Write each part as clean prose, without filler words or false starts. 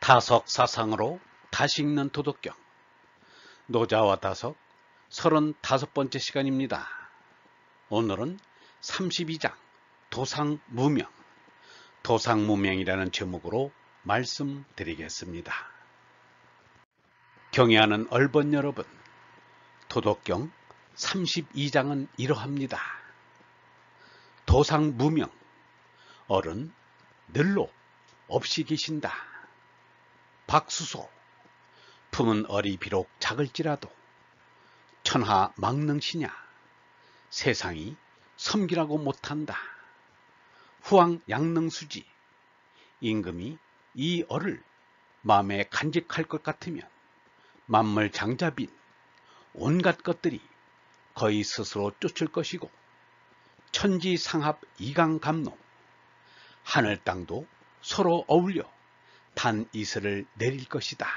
다석 사상으로 다시 읽는 도덕경 노자와 다석 35번째 시간입니다. 오늘은 32장 도상무명, 도상무명이라는 제목으로 말씀드리겠습니다. 경애하는 얼번 여러분, 도덕경 32장은 이러합니다. 도상무명, 어른 늘로 없이 계신다. 박수소, 품은 얼이 비록 작을지라도 천하 망능시냐, 세상이 섬기라고 못한다. 후왕 양능수지, 임금이 이 얼을 마음에 간직할 것 같으면 만물장자빈 온갖 것들이 거의 스스로 쫓을 것이고, 천지상합 이강감로, 하늘 땅도 서로 어울려 단 이슬을 내릴 것이다.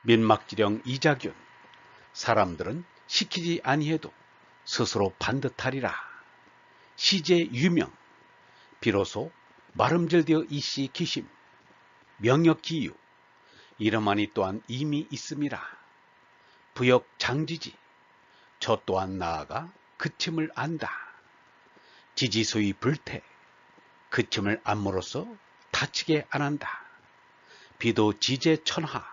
민막지령 이자균, 사람들은 시키지 아니해도 스스로 반듯하리라. 시제 유명, 비로소 마름절되어 이씨 기심, 명역기유, 이러하니 또한 이미 있음이라. 부역 장지지, 저 또한 나아가 그침을 안다. 지지수의 불태, 그침을 안므로써 다치게 안한다. 비도 지제천하,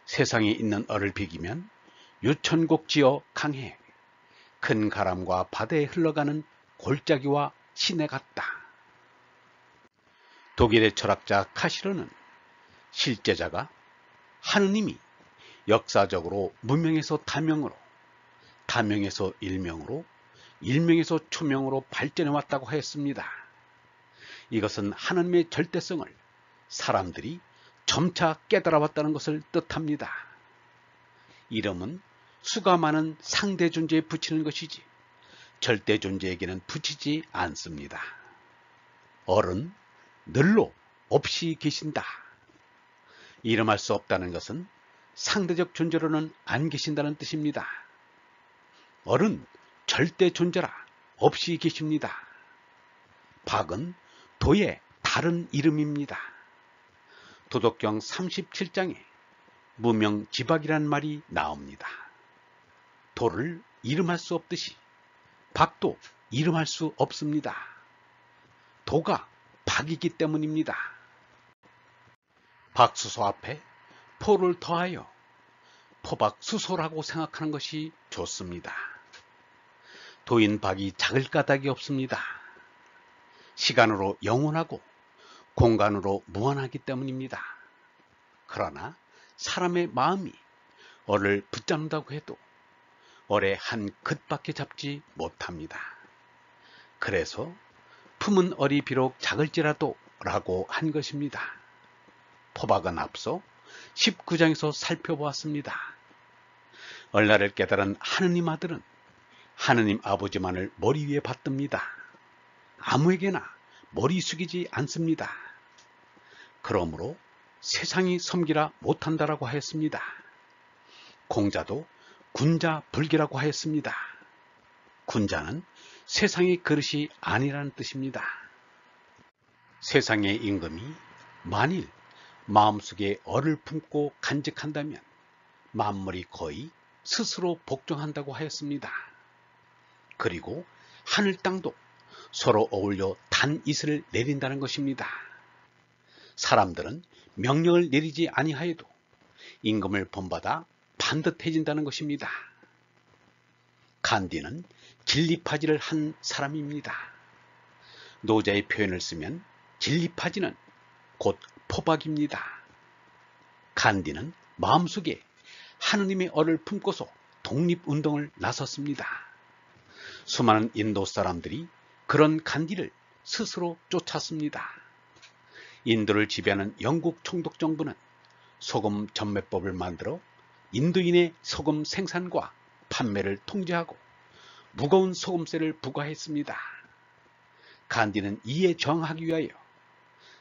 세상에 있는 얼을 비기면 유천곡지어 강해, 큰 가람과 바다에 흘러가는 골짜기와 시내 같다. 독일의 철학자 카시르는 실제자가 하느님이 역사적으로 무명에서 다명으로, 다명에서 일명으로, 일명에서 초명으로 발전해 왔다고 하였습니다. 이것은 하느님의 절대성을 사람들이 점차 깨달아 왔다는 것을 뜻합니다. 이름은 수가 많은 상대 존재에 붙이는 것이지 절대 존재에게는 붙이지 않습니다. 어른 늘로 없이 계신다. 이름할 수 없다는 것은 상대적 존재로는 안 계신다는 뜻입니다. 어른 절대 존재라 없이 계십니다. 박은 도의 다른 이름입니다. 도덕경 37장에 무명지박이란 말이 나옵니다. 도를 이름할 수 없듯이 박도 이름할 수 없습니다. 도가 박이기 때문입니다. 박수소 앞에 포를 더하여 포박수소라고 생각하는 것이 좋습니다. 도인 박이 작을 까닭이 없습니다. 시간으로 영원하고 공간으로 무한하기 때문입니다. 그러나 사람의 마음이 얼을 붙잡는다고 해도 얼의 한 긋밖에 잡지 못합니다. 그래서 품은 얼이 비록 작을지라도 라고 한 것입니다. 포박은 앞서 19장에서 살펴보았습니다. 얼날을 깨달은 하느님 아들은 하느님 아버지만을 머리 위에 받듭니다. 아무에게나 머리 숙이지 않습니다. 그러므로 세상이 섬기라 못한다라고 하였습니다. 공자도 군자 불기라고 하였습니다. 군자는 세상의 그릇이 아니라는 뜻입니다. 세상의 임금이 만일 마음속에 얼을 품고 간직한다면 만물이 거의 스스로 복종한다고 하였습니다. 그리고 하늘 땅도 서로 어울려 단 이슬을 내린다는 것입니다. 사람들은 명령을 내리지 아니하여도 임금을 본받아 반듯해진다는 것입니다. 간디는 진리파지를 한 사람입니다. 노자의 표현을 쓰면 진리파지는 곧 포박입니다. 간디는 마음속에 하느님의 얼을 품고서 독립운동을 나섰습니다. 수많은 인도 사람들이 그런 간디를 스스로 쫓았습니다. 인도를 지배하는 영국 총독 정부는 소금 전매법을 만들어 인도인의 소금 생산과 판매를 통제하고 무거운 소금세를 부과했습니다. 간디는 이에 저항하기 위하여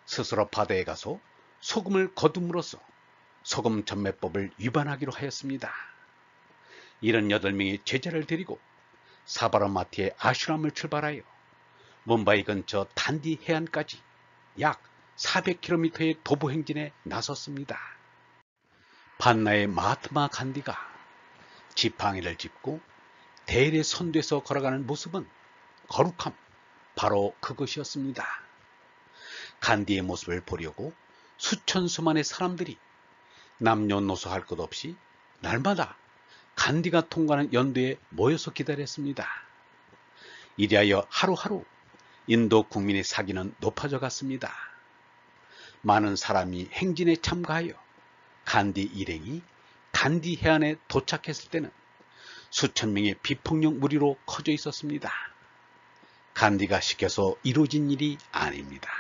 스스로 바다에 가서 소금을 거둠으로써 소금 전매법을 위반하기로 하였습니다. 78명의 제자를 데리고 사바라마티의 아슈람을 출발하여 뭄바이 근처 단디 해안까지 약 400km의 도보 행진에 나섰습니다. 반나의 마하트마 간디가 지팡이를 짚고 대일의 선두에서 걸어가는 모습은 거룩함, 바로 그것이었습니다. 간디의 모습을 보려고 수천 수만의 사람들이 남녀노소 할 것 없이 날마다 간디가 통과하는 연도에 모여서 기다렸습니다. 이리하여 하루하루 인도 국민의 사기는 높아져 갔습니다. 많은 사람이 행진에 참가하여 간디 일행이 간디 해안에 도착했을 때는 수천 명의 비폭력 무리로 커져 있었습니다. 간디가 시켜서 이루어진 일이 아닙니다.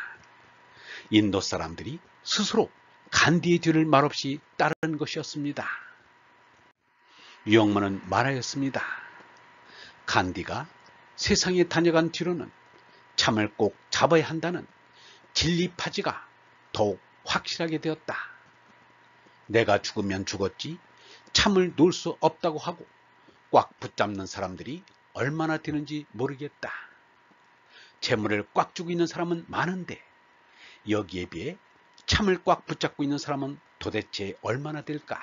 인도 사람들이 스스로 간디의 뒤를 말없이 따르는 것이었습니다. 유영문은 말하였습니다. 간디가 세상에 다녀간 뒤로는 참을 꼭 잡아야 한다는 진리파지가 더욱 확실하게 되었다. 내가 죽으면 죽었지 참을 놓을 수 없다고 하고 꽉 붙잡는 사람들이 얼마나 되는지 모르겠다. 재물을 꽉 쥐고 있는 사람은 많은데 여기에 비해 참을 꽉 붙잡고 있는 사람은 도대체 얼마나 될까?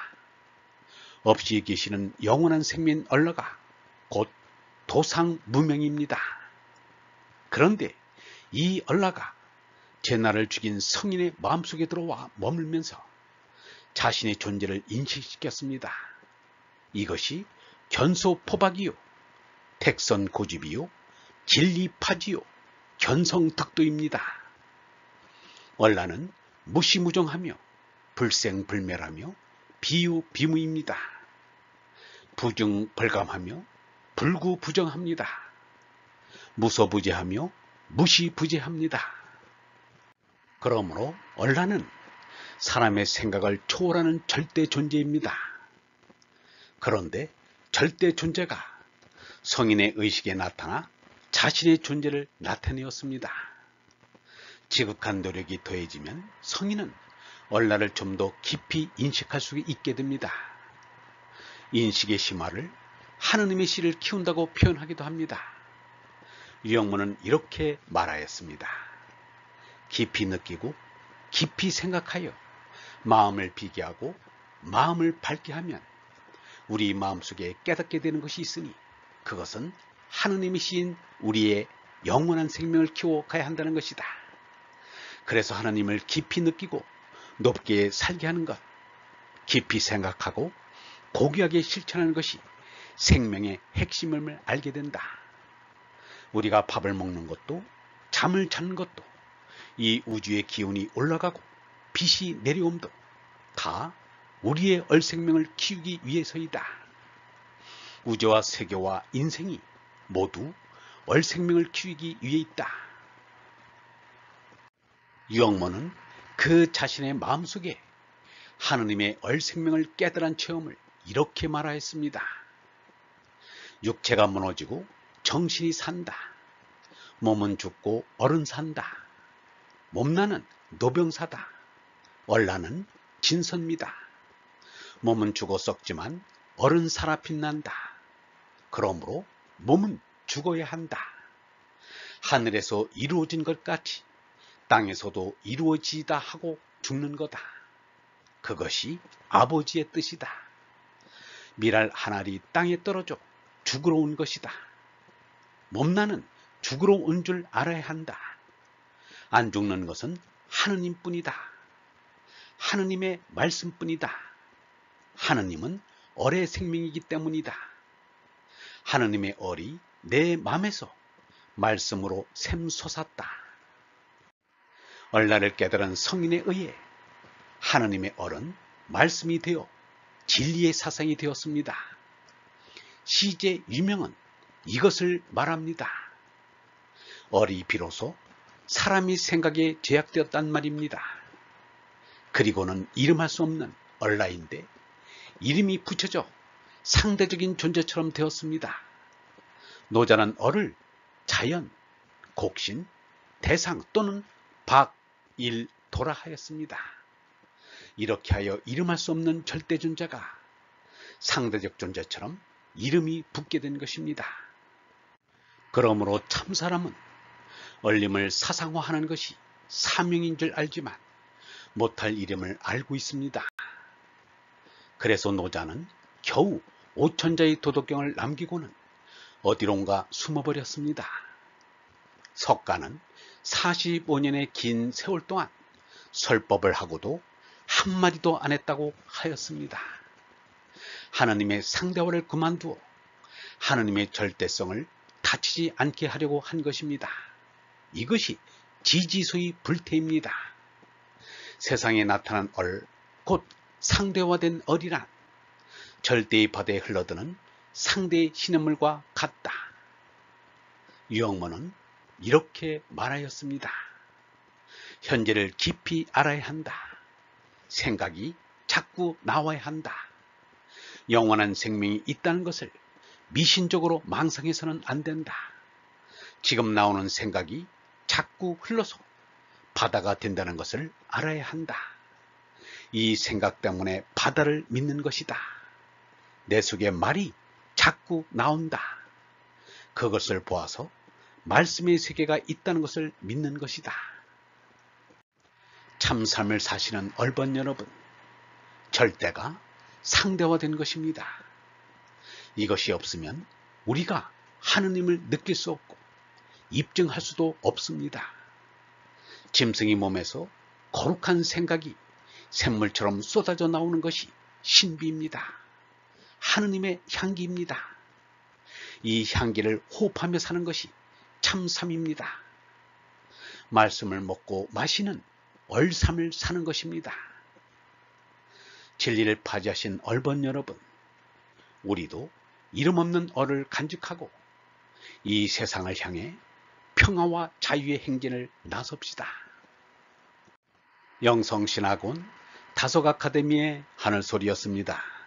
없이 계시는 영원한 생명 얼라가 곧 도상무명입니다. 그런데 이 얼라가 제나를 죽인 성인의 마음속에 들어와 머물면서 자신의 존재를 인식시켰습니다. 이것이 견소포박이요, 택선고집이요, 진리파지요, 견성득도입니다. 얼라는 무시무정하며 불생불멸하며 비유비무입니다. 부증벌감하며 불구부정합니다. 무소부재하며 무시부재합니다. 그러므로 얼라는 사람의 생각을 초월하는 절대 존재입니다. 그런데 절대 존재가 성인의 의식에 나타나 자신의 존재를 나타내었습니다. 지극한 노력이 더해지면 성인은 얼라를 좀 더 깊이 인식할 수 있게 됩니다. 인식의 심화를 하느님의 씨를 키운다고 표현하기도 합니다. 유영문은 이렇게 말하였습니다. 깊이 느끼고 깊이 생각하여 마음을 비게 하고 마음을 밝게 하면 우리 마음속에 깨닫게 되는 것이 있으니 그것은 하느님이 신 우리의 영원한 생명을 키워가야 한다는 것이다. 그래서 하나님을 깊이 느끼고 높게 살게 하는 것, 깊이 생각하고 고귀하게 실천하는 것이 생명의 핵심임을 알게 된다. 우리가 밥을 먹는 것도 잠을 자는 것도 이 우주의 기운이 올라가고 빛이 내려옴도 다 우리의 얼생명을 키우기 위해서이다. 우주와 세계와 인생이 모두 얼생명을 키우기 위해 있다. 유영모는 그 자신의 마음속에 하느님의 얼생명을 깨달은 체험을 이렇게 말하였습니다. 육체가 무너지고 정신이 산다. 몸은 죽고 얼은 산다. 몸나는 노병사다. 얼라는 진선미다. 몸은 죽어 썩지만 얼은 살아 빛난다. 그러므로 몸은 죽어야 한다. 하늘에서 이루어진 것 같이 땅에서도 이루어지다 하고 죽는 거다. 그것이 아버지의 뜻이다. 미랄 한 알이 땅에 떨어져 죽으러 온 것이다. 몸나는 죽으러 온 줄 알아야 한다. 안 죽는 것은 하느님뿐이다. 하느님의 말씀뿐이다. 하느님은 얼의 생명이기 때문이다. 하느님의 얼이 내 마음에서 말씀으로 샘솟았다. 얼라를 깨달은 성인에 의해 하느님의 얼은 말씀이 되어 진리의 사상이 되었습니다. 시제 유명은 이것을 말합니다. 얼이 비로소 사람이 생각에 제약되었단 말입니다. 그리고는 이름할 수 없는 얼라인데 이름이 붙여져 상대적인 존재처럼 되었습니다. 노자는 얼을 자연, 곡신, 대상 또는 박일도라 하였습니다. 이렇게 하여 이름할 수 없는 절대 존재가 상대적 존재처럼 이름이 붙게 된 것입니다. 그러므로 참사람은 얼림을 사상화하는 것이 사명인 줄 알지만 못할 이름을 알고 있습니다. 그래서 노자는 겨우 5천자의 도덕경을 남기고는 어디론가 숨어버렸습니다. 석가는 45년의 긴 세월 동안 설법을 하고도 한마디도 안 했다고 하였습니다. 하느님의 상대화를 그만두어 하느님의 절대성을 다치지 않게 하려고 한 것입니다. 이것이 지지수의 불태입니다. 세상에 나타난 얼, 곧 상대화된 얼이란 절대의 바다에 흘러드는 상대의 시냇물과 같다. 유영모는 이렇게 말하였습니다. 현재를 깊이 알아야 한다. 생각이 자꾸 나와야 한다. 영원한 생명이 있다는 것을 미신적으로 망상해서는 안 된다. 지금 나오는 생각이 자꾸 흘러서 바다가 된다는 것을 알아야 한다. 이 생각 때문에 바다를 믿는 것이다. 내 속에 말이 자꾸 나온다. 그것을 보아서 말씀의 세계가 있다는 것을 믿는 것이다. 참 삶을 사시는 얼번 여러분, 절대가 상대화된 것입니다. 이것이 없으면 우리가 하느님을 느낄 수 없고 입증할 수도 없습니다. 짐승이 몸에서 거룩한 생각이 샘물처럼 쏟아져 나오는 것이 신비입니다. 하느님의 향기입니다. 이 향기를 호흡하며 사는 것이 참 삶입니다. 말씀을 먹고 마시는 얼삼을 사는 것입니다. 진리를 파지하신 얼번 여러분, 우리도 이름 없는 얼을 간직하고 이 세상을 향해 평화와 자유의 행진을 나섭시다. 영성신학원 다속 아카데미의 하늘소리였습니다.